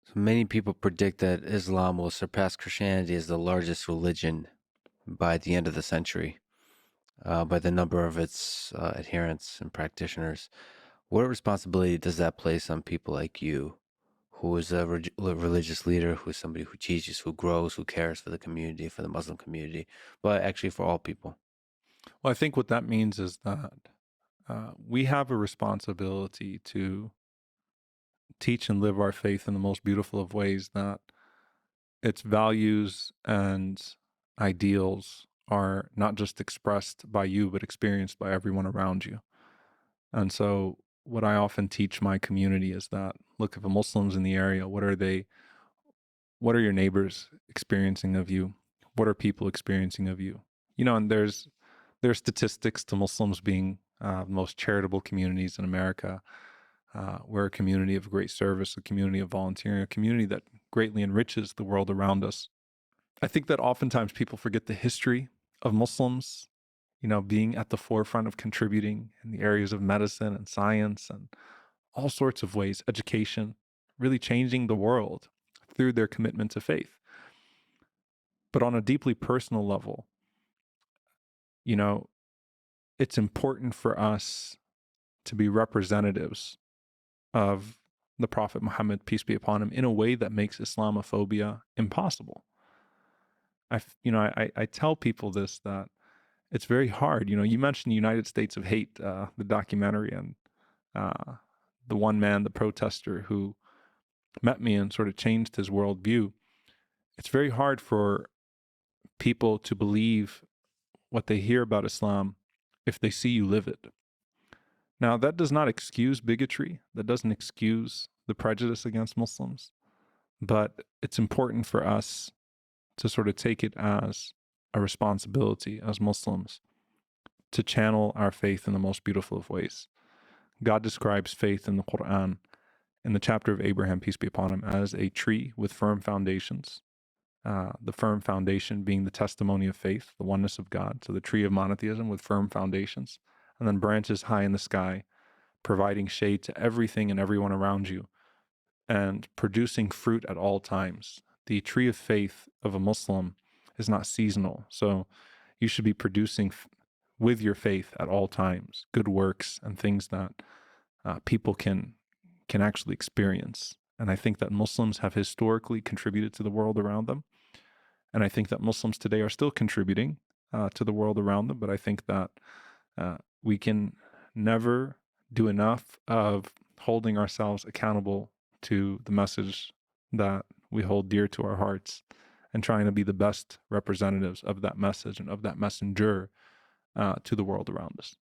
So many people predict that Islam will surpass Christianity as the largest religion by the end of the century, by the number of its adherents and practitioners. What responsibility does that place on people like you, who is a religious leader, who is somebody who teaches, who grows, who cares for the community, for the Muslim community, but actually for all people? Well, I think what that means is that we have a responsibility to teach and live our faith in the most beautiful of ways, that its values and ideals are not just expressed by you, but experienced by everyone around you. And so, what I often teach my community is that, look, if a Muslim's in the area, what are your neighbors experiencing of you? What are people experiencing of you? And there's statistics to Muslims being the most charitable communities in America. We're a community of great service, a community of volunteering, a community that greatly enriches the world around us. I think that oftentimes people forget the history of Muslims, being at the forefront of contributing in the areas of medicine and science and all sorts of ways, education, really changing the world through their commitment to faith. But on a deeply personal level, you know, it's important for us to be representatives of the Prophet Muhammad, peace be upon him, in a way that makes Islamophobia impossible. I tell people this, that it's very hard. You mentioned United States of Hate, the documentary, and the one man, the protester who met me and sort of changed his worldview. It's very hard for people to believe what they hear about Islam if they see you live it. Now, that does not excuse bigotry. That doesn't excuse the prejudice against Muslims. But it's important for us to sort of take it as a responsibility as Muslims to channel our faith in the most beautiful of ways. God describes faith in the Quran, in the chapter of Abraham, peace be upon him, as a tree with firm foundations. The firm foundation being the testimony of faith, the oneness of God. So the tree of monotheism with firm foundations, and then branches high in the sky, providing shade to everything and everyone around you, and producing fruit at all times. The tree of faith of a Muslim is not seasonal. So you should be producing with your faith at all times, good works and things that people can actually experience. And I think that Muslims have historically contributed to the world around them. And I think that Muslims today are still contributing to the world around them. But I think that we can never do enough of holding ourselves accountable to the message that we hold dear to our hearts, and trying to be the best representatives of that message and of that messenger to the world around us.